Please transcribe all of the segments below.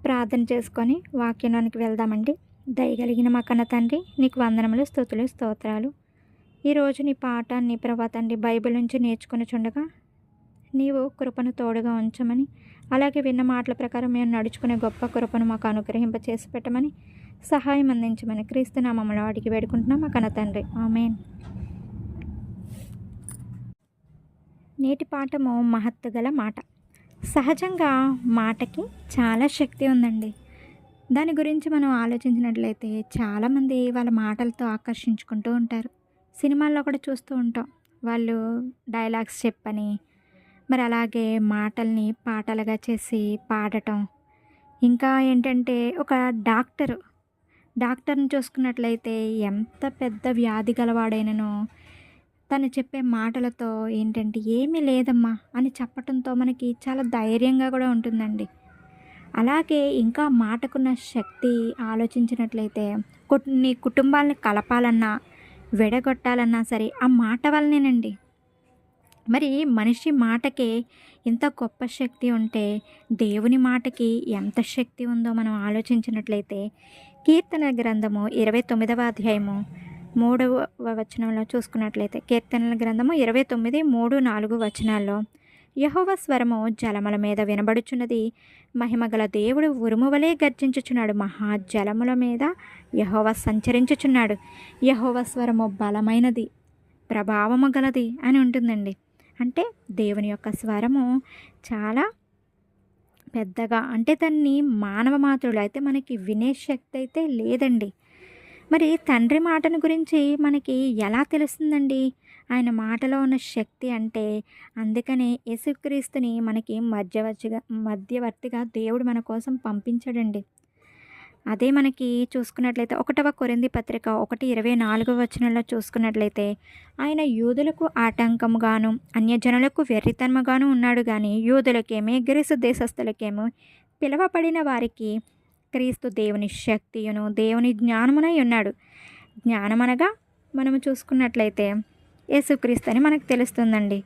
ప్రార్థన చేసుకొని వాక్యంలోనికి వెళ్దామండి. దయగలిగిన మా కన్న తండ్రి, నీకు వందనములు, స్తుతులు, స్తోత్రాలు. ఈరోజు నీ పాఠాన్ని ప్రభా తండ్రి బైబిల్ నుంచి నేర్చుకొనుచుండగా నీవు కృపను తోడుగా ఉంచమని, అలాగే విన్న మాటల ప్రకారం మేము నడుచుకునే గొప్ప కృపను మాకు అనుగ్రహింప చేసి పెట్టమని, సహాయం అందించమని క్రీస్తు నామములో అడిగి వేడుకుంటున్నాం మా కన్న తండ్రి. ఆమేన్. నేటి పాఠము మహత్తు గల మాట. సహజంగా మాటకి చాలా శక్తి ఉందండి. దాని గురించి మనం ఆలోచించినట్లయితే చాలామంది వాళ్ళ మాటలతో ఆకర్షించుకుంటూ ఉంటారు. సినిమాల్లో కూడా చూస్తూ ఉంటాం. వాళ్ళు డైలాగ్స్ చెప్పని, మరి అలాగే మాటల్ని పాటలుగా చేసి పాడటం. ఇంకా ఏంటంటే ఒక డాక్టర్ని చూసుకున్నట్లయితే ఎంత పెద్ద వ్యాధి గలవాడైనను తను చెప్పే మాటలతో ఏంటంటే ఏమీ లేదమ్మా అని చెప్పటంతో మనకి చాలా ధైర్యంగా కూడా ఉంటుందండి. అలాగే ఇంకా మాటకున్న శక్తి ఆలోచించినట్లయితే కొన్ని కుటుంబాలను కలపాలన్నా, విడగొట్టాలన్నా సరే ఆ మాట వల్లనేనండి. మరి మనిషి మాటకే ఇంత గొప్ప శక్తి ఉంటే దేవుని మాటకి ఎంత శక్తి ఉందో మనం ఆలోచించినట్లయితే కీర్తన గ్రంథము 29వ అధ్యాయము 3వ వచనంలో చూసుకున్నట్లయితే కీర్తనల గ్రంథము 29, 3, 4 వచనాల్లో యెహోవా స్వరము జలముల మీద వినబడుచున్నది, మహిమగల దేవుడు ఉరుము వలె గర్జించుచున్నాడు, మహాజలముల మీద యెహోవా సంచరించుచున్నాడు, యెహోవా స్వరము బలమైనది, ప్రభావము గలది అని ఉంటుందండి. అంటే దేవుని యొక్క స్వరము చాలా పెద్దగా, అంటే దాన్ని మానవ మాతృలు అయితే మనకి వినే శక్తి అయితే లేదండి. మరి తండ్రి మాటను గురించి మనకి ఎలా తెలుస్తుందండి ఆయన మాటలో ఉన్న శక్తి అంటే? అందుకనే యేసుక్రీస్తుని మనకి మధ్యవర్తిగా దేవుడు మన కోసం పంపించాడండి. అదే మనకి చూసుకున్నట్లయితే 1వ కొరింథీ పత్రిక 1:24 వచనంలో చూసుకున్నట్లయితే ఆయన యూదులకు ఆటంకముగాను అన్యజనులకు వెర్రితనముగాను ఉన్నాడు కానీ యూదులకేమో గ్రీసు దేశస్థులకేమో పిలువబడిన వారికి క్రీస్తు దేవుని శక్తియును దేవుని జ్ఞానమునై ఉన్నాడు. జ్ఞానమనగా మనము చూసుకున్నట్లయితే యేసుక్రీస్తు అని మనకు తెలుస్తుందండి.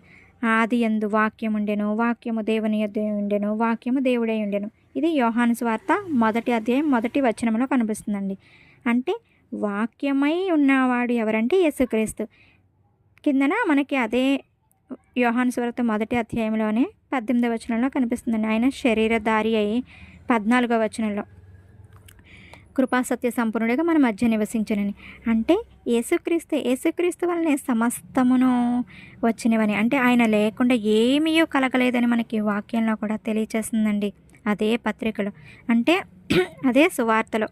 ఆది యందు వాక్యం ఉండెను, వాక్యము దేవుని యొద్ద ఉండెను, వాక్యము దేవుడై ఉండెను. ఇది యోహాను సువార్త 1వ అధ్యాయం 1వ వచనంలో కనిపిస్తుందండి. అంటే వాక్యమై ఉన్నవాడు ఎవరంటే యేసుక్రీస్తు. కిందన మనకి అదే యోహాను సువార్త 1వ అధ్యాయంలోనే 18వ వచనంలో కనిపిస్తుందండి. ఆయన శరీరధారి అయి 14వ వచనంలో కృపాసత్య సంపూర్ణుడిగా మన మధ్య నివసించనని. అంటే యేసుక్రీస్తు వలనే సమస్తమును వచ్చినవని, అంటే ఆయన లేకుండా ఏమీ కలగలేదని మనకి వాక్యంలో కూడా తెలియచేస్తుందండి. అదే పత్రికలో, అంటే అదే సువార్తలో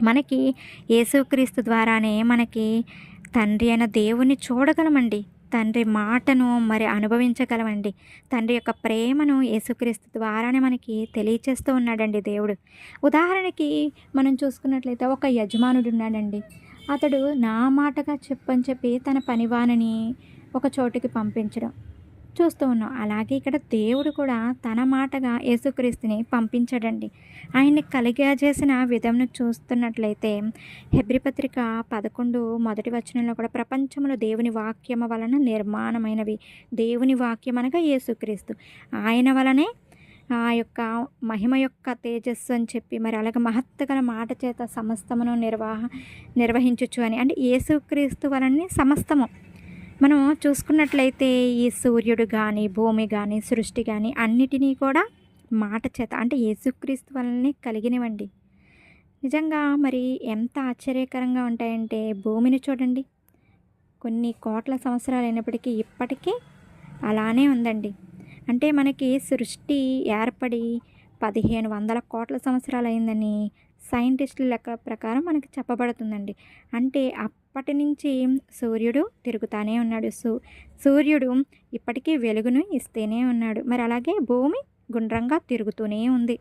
మనకి యేసుక్రీస్తు ద్వారానే మనకి తండ్రి అయిన దేవుని చూడగలమండి. తండ్రి మాటను మరి అనుభవించగలమండి. తండ్రి యొక్క ప్రేమను యేసుక్రీస్తు ద్వారానే మనకి తెలియచేస్తూ ఉన్నాడండి దేవుడు. ఉదాహరణకి మనం చూసుకున్నట్లయితే ఒక యజమానుడు ఉన్నాడండి. అతడు నా మాటగా చెప్పని చెప్పి తన పనివానిని ఒక చోటుకి పంపించడం చూస్తూ ఉన్నాం. అలాగే ఇక్కడ దేవుడు కూడా తన మాటగా యేసుక్రీస్తుని పంపించాడండి. ఆయన్ని కలిగజేసిన విధంను చూస్తున్నట్లయితే హెబ్రీ పత్రిక 11 మొదటి వచనంలో కూడా ప్రపంచంలో దేవుని వాక్యము వలన నిర్మాణమైనవి, దేవుని వాక్యం అనగా యేసుక్రీస్తు, ఆయన వలనే ఆ యొక్క మహిమ యొక్క తేజస్సు అని చెప్పి మరి అలాగే మహత్తగల మాట చేత సమస్తమును నిర్వహించచ్చు అని, అంటే యేసుక్రీస్తు వలనే సమస్తము. మనం చూసుకున్నట్లయితే ఈ సూర్యుడు కానీ, భూమి కానీ, సృష్టి కానీ అన్నిటినీ కూడా మాట చేత, అంటే యేసుక్రీస్తు వలనే కలిగినవండి. నిజంగా మరి ఎంత ఆశ్చర్యకరంగా ఉంటాయంటే భూమిని చూడండి, కొన్ని కోట్ల సంవత్సరాలు అయినప్పటికీ ఇప్పటికీ అలానే ఉందండి. అంటే మనకి సృష్టి ఏర్పడి 1500 కోట్ల సంవత్సరాలు అయిందని సైంటిస్టుల లెక్క ప్రకారం మనకి చెప్పబడుతుందండి. అంటే అప్పటి నుంచి సూర్యుడు తిరుగుతానే ఉన్నాడు. సూర్యుడు ఇప్పటికీ వెలుగును ఇస్తూనే ఉన్నాడు. మరి అలాగే భూమి గుండ్రంగా తిరుగుతూనే ఉంది.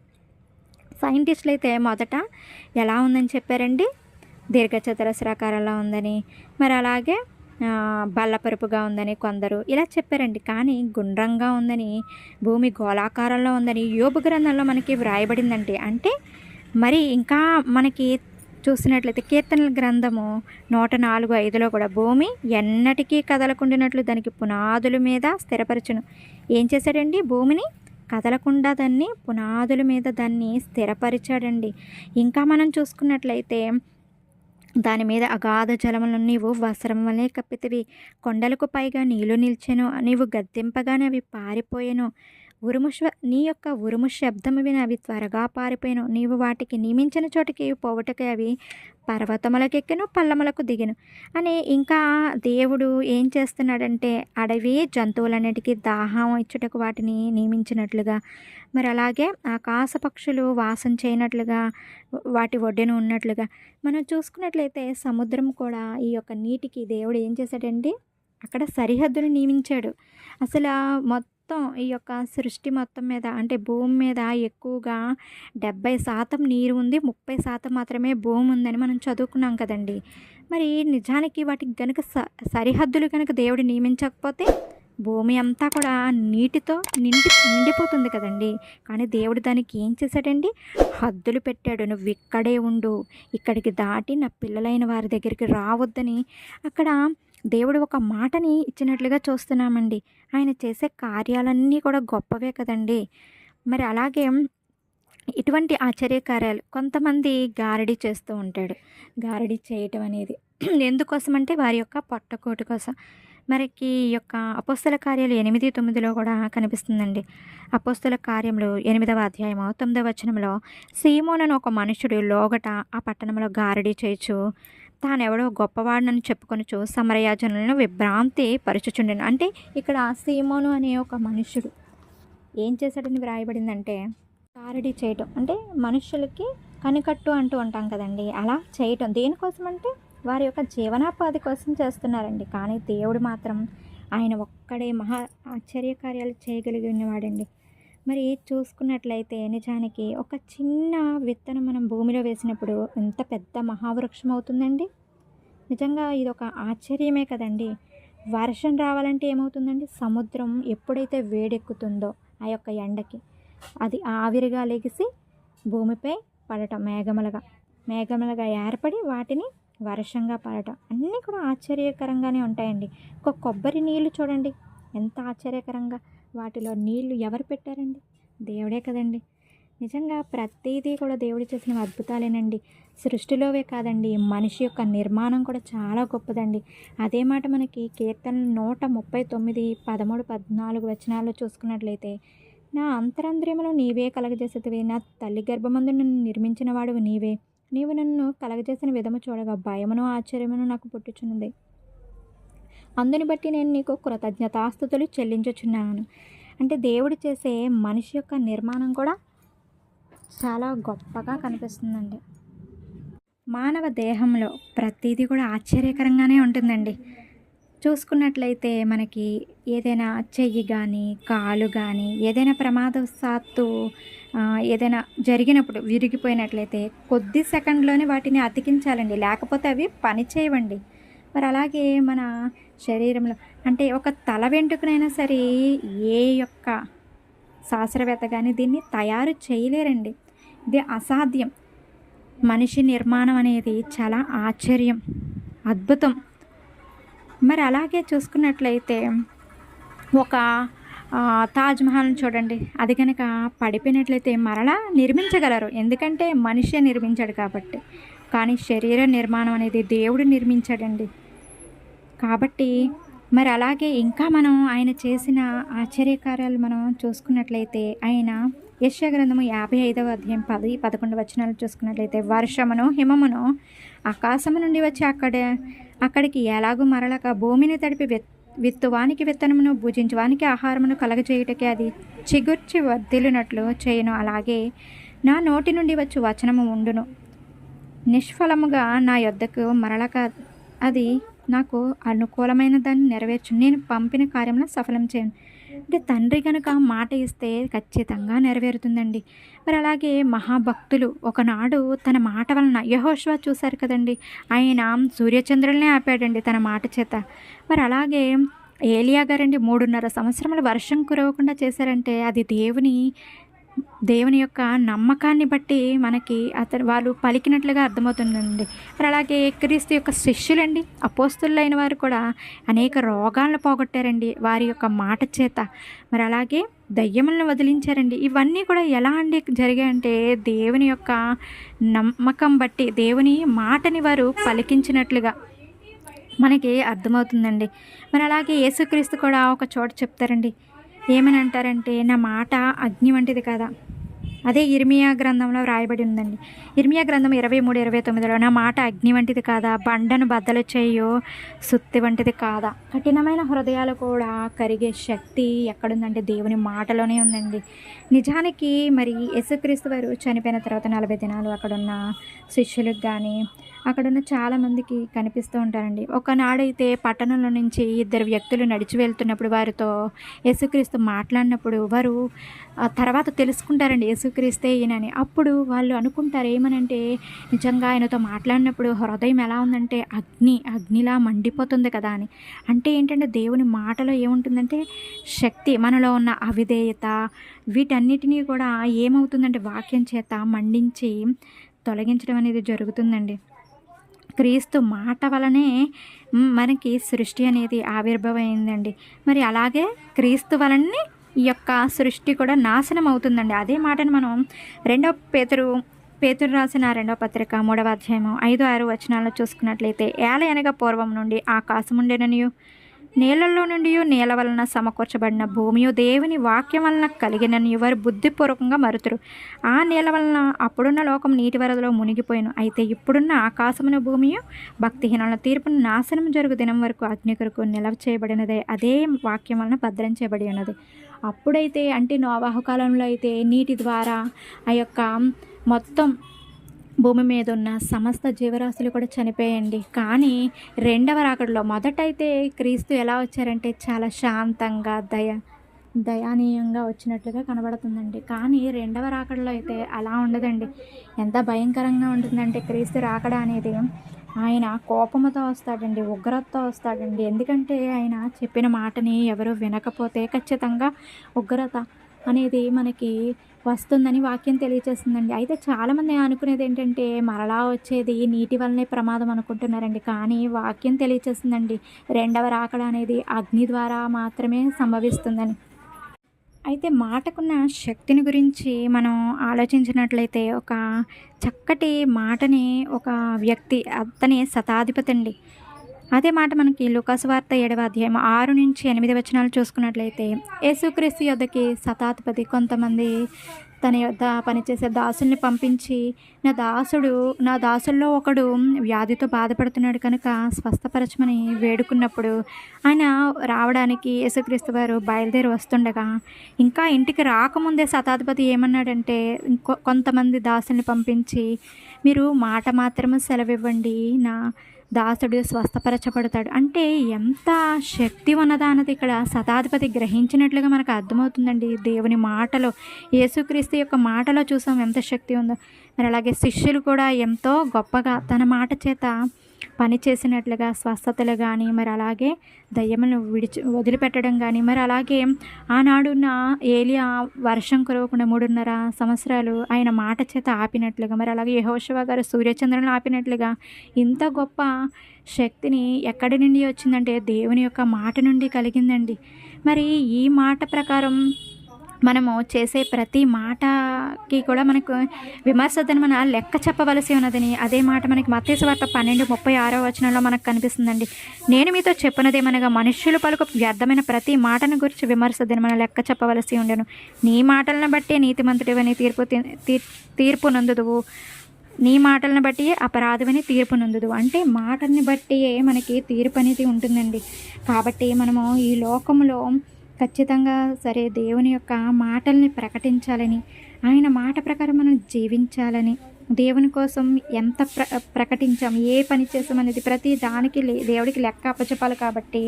సైంటిస్టులు అయితే మొదట ఎలా ఉందని చెప్పారండి, దీర్ఘచతురస్రాకారంలో ఉందని, మరి అలాగే బల్లపరుపుగా ఉందని కొందరు ఇలా చెప్పారండి. కానీ గుండ్రంగా ఉందని, భూమి గోళాకారంలో ఉందని యోబు గ్రంథంలో మనకి వ్రాయబడిందండి. అంటే మరి ఇంకా మనకి చూసినట్లయితే కీర్తనల గ్రంథము 104:5లో కూడా భూమి ఎన్నటికీ కదలకుండినట్లు దానికి పునాదుల మీద స్థిరపరచును. ఏం చేశాడండి? భూమిని కదలకుండా దాన్ని పునాదుల మీద దాన్ని స్థిరపరిచాడండి. ఇంకా మనం చూసుకున్నట్లయితే దాని మీద అగాధ జలములను నీవు వస్త్రం వలె కప్పితివి. కొండలకు పైగా నీళ్లు నిలిచెను. నీవు గద్దింపగానే అవి పారిపోయెను. నీ యొక్క ఉరుము శబ్దము విని అవి త్వరగా పారిపోయాను. నీవు వాటికి నియమించిన చోటికి పోవుటకై అవి పర్వతములకెక్కెను, పల్లములకు దిగెను అని. ఇంకా దేవుడు ఏం చేస్తున్నాడంటే అడవి జంతువులన్నిటికీ దాహం ఇచ్చుటకు వాటిని నియమించినట్లుగా, మరి అలాగే ఆకాశ పక్షులు వాసం చేయనట్లుగా, వాటి ఒడ్డున ఉన్నట్లుగా మనం చూసుకున్నట్లయితే సముద్రం కూడా ఈ యొక్క నీటికి దేవుడు ఏం చేశాడండి, అక్కడ సరిహద్దును నియమించాడు. అసలు మొత్తం ఈ యొక్క సృష్టి మొత్తం మీద అంటే భూమి మీద ఎక్కువగా 70% నీరు ఉంది, 30% మాత్రమే భూమి ఉందని మనం చదువుకున్నాం కదండి. మరి నిజానికి వాటికి గనుక సరిహద్దులు కనుక దేవుడు నియమించకపోతే భూమి అంతా కూడా నీటితో నిండిపోతుంది కదండి. కానీ దేవుడు దానికి ఏం చేశాడండి, హద్దులు పెట్టాడు. నువ్వు ఇక్కడే ఉండు, ఇక్కడికి దాటి నా పిల్లలైన వారి దగ్గరికి రావద్దని అక్కడ దేవుడు ఒక మాటని ఇచ్చినట్లుగా చూస్తున్నామండి. ఆయన చేసే కార్యాలన్నీ కూడా గొప్పవే కదండి. మరి అలాగే ఇటువంటి ఆశ్చర్యకార్యాలు కొంతమంది గారడీ చేస్తూ ఉంటాడు. గారడీ చేయటం అనేది ఎందుకోసం వారి యొక్క పొట్టకోటి కోసం. మరికి ఈ యొక్క అపోస్తల కార్యాలు 8:9 కూడా కనిపిస్తుందండి. అపోస్తల కార్యములు 8వ అధ్యాయము 9వ వచనంలో, సీమోనను ఒక మనుషుడు లోగట ఆ పట్టణంలో గారడీ చేయుచు తానెవడో గొప్పవాడినని చెప్పుకొనుచు సమరయ జనులను విభ్రాంతి పరచుచుండెను. అంటే ఇక్కడ సీమోను అనే ఒక మనుషుడు ఏం చేశాడని వ్రాయబడిందంటే గారడీ చేయటం, అంటే మనుషులకి కనికట్టు అంటూ ఉంటాం కదండి, అలా చేయటం. దేనికోసం అంటే వారి యొక్క జీవనోపాధి కోసం చేస్తున్నారండి. కానీ దేవుడు మాత్రం ఆయన ఒక్కడే మహా ఆశ్చర్యకార్యాలు చేయగలిగినవాడండి. మరి చూసుకున్నట్లయితే నిజానికి ఒక చిన్న విత్తనం మనం భూమిలో వేసినప్పుడు ఎంత పెద్ద మహావృక్షం అవుతుందండి. నిజంగా ఇది ఒక ఆశ్చర్యమే కదండి. వర్షం రావాలంటే ఏమవుతుందండి, సముద్రం ఎప్పుడైతే వేడెక్కుతుందో ఆ యొక్క ఎండకి అది ఆవిరిగా లెగిసి భూమిపై పడటం, మేఘములుగా ఏర్పడి వాటిని వర్షంగా పడటం అన్నీ కూడా ఆశ్చర్యకరంగానే ఉంటాయండి. ఒక కొబ్బరి నీళ్ళు చూడండి ఎంత ఆశ్చర్యకరంగా, వాటిలో నీళ్లు ఎవరు పెట్టారండి, దేవుడే కదండి. నిజంగా ప్రతిదీ కూడా దేవుడు చేసిన అద్భుతాలేనండి. సృష్టిలోవే కాదండి, మనిషి యొక్క నిర్మాణం కూడా చాలా గొప్పదండి. అదే మాట మనకి కీర్తనలు 139, 13, 14 వచనాల్లో చూసుకున్నట్లయితే, నా అంతరంద్రియములో నీవే కలగజేసేదివి, నా తల్లి గర్భమందు నన్ను నిర్మించిన వాడు నీవే, నీవు నన్ను కలగజేసిన విధము చూడగా భయమును ఆశ్చర్యమును నాకు పుట్టుచున్నది. అందుని బట్టి నేను నీకు కృతజ్ఞతాస్తుతులు చెల్లించుచున్నాను. అంటే దేవుడు చేసే మనిషి యొక్క నిర్మాణం కూడా చాలా గొప్పగా కనిపిస్తుందండి. మానవ దేహంలో ప్రతిదీ కూడా ఆశ్చర్యకరంగానే ఉంటుందండి. చూసుకున్నట్లయితే మనకి ఏదైనా చెయ్యి కానీ కాలు కానీ ఏదైనా ప్రమాదవశాత్తు ఏదైనా జరిగినప్పుడు విరిగిపోయినట్లయితే కొద్ది సెకండ్లోనే వాటిని అతికించాలండి, లేకపోతే అవి పని చేయవండి. మరి అలాగే మన శరీరంలో అంటే ఒక తల వెంట్రుకనైనా సరే ఏ యొక్క శాస్త్రవేత్త కానీ దీన్ని తయారు చేయలేరండి, ఇది అసాధ్యం. మనిషి నిర్మాణం అనేది చాలా ఆశ్చర్యం, అద్భుతం. మరి అలాగే చూసుకున్నట్లయితే ఒక తాజ్మహల్ని చూడండి, అది కనుక పడిపోయినట్లయితే మరలా నిర్మించగలరు, ఎందుకంటే మనిషి నిర్మించాడు కాబట్టి. కానీ శరీర నిర్మాణం అనేది దేవుడు నిర్మించాడండి. కాబట్టి మరి అలాగే ఇంకా మనం ఆయన చేసిన ఆశ్చర్యకార్యాలు మనం చూసుకున్నట్లయితే, ఆయన యెషయా గ్రంథము 55వ అధ్యాయం 10, 11 వచనాలు చూసుకున్నట్లయితే, వర్షమును హిమమును ఆకాశము నుండి వచ్చి అక్కడికి ఎలాగూ మరలక భూమిని తడిపి విత్తువానికి విత్తనమును భుజించువానికి ఆహారమును కలగజేయుటకే అది చిగుర్చి వర్ధిల్లునట్లు చేయను. అలాగే నా నోటి నుండి వచ్చి వచనము ఉండును, నిష్ఫలముగా నా యొద్దకు మరలక అది నాకు అనుకూలమైన దాన్ని నెరవేర్చు, నేను పంపిన కార్యమును సఫలం చేయను. అంటే తండ్రి కనుక మాట ఇస్తే ఖచ్చితంగా నెరవేరుతుందండి. మరి అలాగే మహాభక్తులు ఒకనాడు తన మాట వలన యెహోషువ చూశారు కదండి, ఆయన సూర్యచంద్రులనే ఆపాడండి తన మాట చేత. మరి అలాగే ఏలియా గారండి 3.5 సంవత్సరములు వర్షం కురవకుండా చేశారంటే అది దేవుని యొక్క నమ్మకాన్ని బట్టి మనకి వాళ్ళు పలికినట్లుగా అర్థమవుతుందండి. మరి అలాగే క్రీస్తు యొక్క శిష్యులండి, అపోస్తులైన వారు కూడా అనేక రోగాలను పోగొట్టారండి వారి యొక్క మాట చేత. మరి అలాగే దయ్యములను వదిలించారండి. ఇవన్నీ కూడా ఎలా అండి జరిగాయంటే దేవుని యొక్క నమ్మకం బట్టి, దేవుని మాటని వారు పలికించినట్లుగా మనకి అర్థమవుతుందండి. మరి అలాగే యేసుక్రీస్తు కూడా ఒక చోట చెప్తారండి. ఏమని అంటారంటే, నా మాట అగ్ని వంటిది కదా. అదే ఇర్మియా గ్రంథంలో వ్రాయబడి ఉందండి. ఇర్మియా గ్రంథం 23:29లో నా మాట అగ్ని వంటిది కాదా, బండను బద్దలు చేయు సుత్తి వంటిది కాదా. కఠినమైన హృదయాలు కూడా కరిగే శక్తి ఎక్కడుందంటే దేవుని మాటలోనే ఉందండి. నిజానికి మరి యేసుక్రీస్తు వారు చనిపోయిన తర్వాత 40 దినాలు అక్కడున్న శిష్యులకు కానీ అక్కడున్న చాలామందికి కనిపిస్తూ ఉంటారండి. ఒకనాడైతే పట్టణంలో నుంచి 2 వ్యక్తులు నడిచి వెళ్తున్నప్పుడు వారితో యేసుక్రీస్తు మాట్లాడినప్పుడు వారు తర్వాత తెలుసుకుంటారండి యేసుక్రీస్తే ఈయనని. అప్పుడు వాళ్ళు అనుకుంటారు ఏమనంటే, నిజంగా ఆయనతో మాట్లాడినప్పుడు హృదయం ఎలా ఉందంటే అగ్నిలా మండిపోతుంది కదా అని. అంటే ఏంటంటే దేవుని మాటలో ఏముంటుందంటే శక్తి, మనలో ఉన్న అవిధేయత వీటన్నిటినీ కూడా ఏమవుతుందంటే వాక్యం చేత మండించి తొలగించడం అనేది జరుగుతుందండి. క్రీస్తు మాట వలనే మనకి సృష్టి అనేది ఆవిర్భవమైందండి. మరి అలాగే క్రీస్తు వలనే ఈ యొక్క సృష్టి కూడా నాశనం అవుతుందండి. అదే మాటను మనం పేతురు రాసిన 2వ పత్రిక 3వ అధ్యాయము 5-6 వచనాల్లో చూసుకున్నట్లయితే, ఏలయనగా పూర్వం నుండి ఆకాశముండెననియు నీళ్ళల్లో నుండి నీళ్ళ వలన సమకూర్చబడిన భూమియు దేవుని వాక్యం వలన కలిగినని వారు బుద్ధిపూర్వకంగా మరుతురు. ఆ నీళ్ళ వలన అప్పుడున్న లోకం నీటి వరదలో మునిగిపోయాను. అయితే ఇప్పుడున్న ఆకాశమున భూమియు భక్తిహీనుల తీర్పును నాశనం జరుగు దినం వరకు అగ్ని కొరకు నిలవ చేయబడినదే. అదే వాక్యం వలన భద్రం చేయబడి ఉన్నది. అప్పుడైతే అంటే నోవాహు కాలంలో అయితే నీటి ద్వారా ఆ యొక్క మొత్తం భూమి మీద ఉన్న సమస్త జీవరాశులు కూడా చనిపోయాయండి. కానీ రెండవ రాకడలో మొదటైతే క్రీస్తు ఎలా వచ్చారంటే చాలా శాంతంగా దయానీయంగా వచ్చినట్లుగా కనబడుతుందండి. కానీ రెండవ రాకడలో అయితే అలా ఉండదండి. ఎంత భయంకరంగా ఉంటుందంటే క్రీస్తు రాకడ అనేది ఆయన కోపముతో వస్తాడండి, ఉగ్రతతో వస్తాడండి. ఎందుకంటే ఆయన చెప్పిన మాటని ఎవరు వినకపోతే ఖచ్చితంగా ఉగ్రత అనేది మనకి వస్తుందని వాక్యం తెలియచేస్తుందండి. అయితే చాలామంది అనుకునేది ఏంటంటే మరలా వచ్చేది నీటి వల్లనే ప్రమాదం అనుకుంటున్నారండి. కానీ వాక్యం తెలియచేస్తుందండి రెండవ రాకడ అనేది అగ్ని ద్వారా మాత్రమే సంభవిస్తుందని. అయితే మాటకున్న శక్తిని గురించి మనం ఆలోచించినట్లయితే ఒక చక్కటి మాటని ఒక వ్యక్తి అతని శతాధిపతి అండి. అదే మాట మనకి లూకాసు వార్త 7వ అధ్యాయం 6-8 వచనాలు చూసుకున్నట్లయితే, యేసుక్రీస్తు యొద్దకి శతాధిపతి కొంతమంది తన యొద్ద పనిచేసే దాసుల్ని పంపించి, నా దాసుల్లో ఒకడు వ్యాధితో బాధపడుతున్నాడు కనుక స్వస్థపరచమని వేడుకున్నప్పుడు ఆయన రావడానికి యేసుక్రీస్తు వారు బయలుదేరి వస్తుండగా ఇంకా ఇంటికి రాకముందే శతాధిపతి ఏమన్నాడంటే కొంతమంది దాసుల్ని పంపించి, మీరు మాట మాత్రమే సెలవివ్వండి, నా దాసుడు స్వస్థపరచబడతాడు. అంటే ఎంత శక్తి ఉన్నదా అన్నది ఇక్కడ శతాధిపతి గ్రహించినట్లుగా మనకు అర్థమవుతుందండి. దేవుని మాటలో, యేసుక్రీస్తు యొక్క మాటలో చూసాం ఎంత శక్తి ఉందో. మరి అలాగే శిష్యులు కూడా ఎంతో గొప్పగా తన మాట చేత పని చేసినట్లుగా స్వస్థతలు కానీ, మరి అలాగే దయ్యములను వదిలిపెట్టడం కానీ, మరి అలాగే ఆనాడున్న ఏలియా వర్షం కురవకుండా 3.5 సంవత్సరాలు ఆయన మాట చేత ఆపినట్లుగా, మరి అలాగే యెహోషువ గారు సూర్యచంద్రులను ఆపినట్లుగా ఇంత గొప్ప శక్తిని ఎక్కడి నుండి వచ్చిందంటే దేవుని యొక్క మాట నుండి కలిగిందండి. మరి ఈ మాట ప్రకారం మనము చేసే ప్రతి మాటకి కూడా మనకు విమర్శతను మన లెక్క చెప్పవలసి ఉన్నదని అదే మాట మనకి మత్తయి సువార్త 12:36 వచనంలో మనకు కనిపిస్తుందండి. నేను మీతో చెప్పినదేమనగా మనుష్యులు పలుకు వ్యర్థమైన ప్రతి మాటను గురించి విమర్శతను మన లెక్క చెప్పవలసి ఉండెను. నీ మాటలను బట్టి నీతిమంతుడివని తీర్పు నందుదువు, నీ మాటలను బట్టి అపరాధమని తీర్పు నందుదు. అంటే మాటని బట్టియే మనకి తీర్పు అనేది ఉంటుందండి. కాబట్టి మనము ఈ లోకంలో ఖచ్చితంగా సరే దేవుని యొక్క మాటల్ని ప్రకటించాలని, ఆయన మాట ప్రకారం మనం జీవించాలని, దేవుని కోసం ఎంత ప్రకటించాం, ఏ పని చేసాం అనేది ప్రతి దానికి దేవుడికి లెక్క అప్పచెప్పాలి. కాబట్టి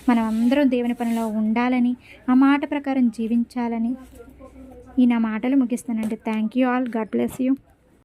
మనం అందరం దేవుని పనిలో ఉండాలని, ఆ మాట ప్రకారం జీవించాలని ఈ నా మాటలు ముగిస్తానండి. Thank you all. God bless you.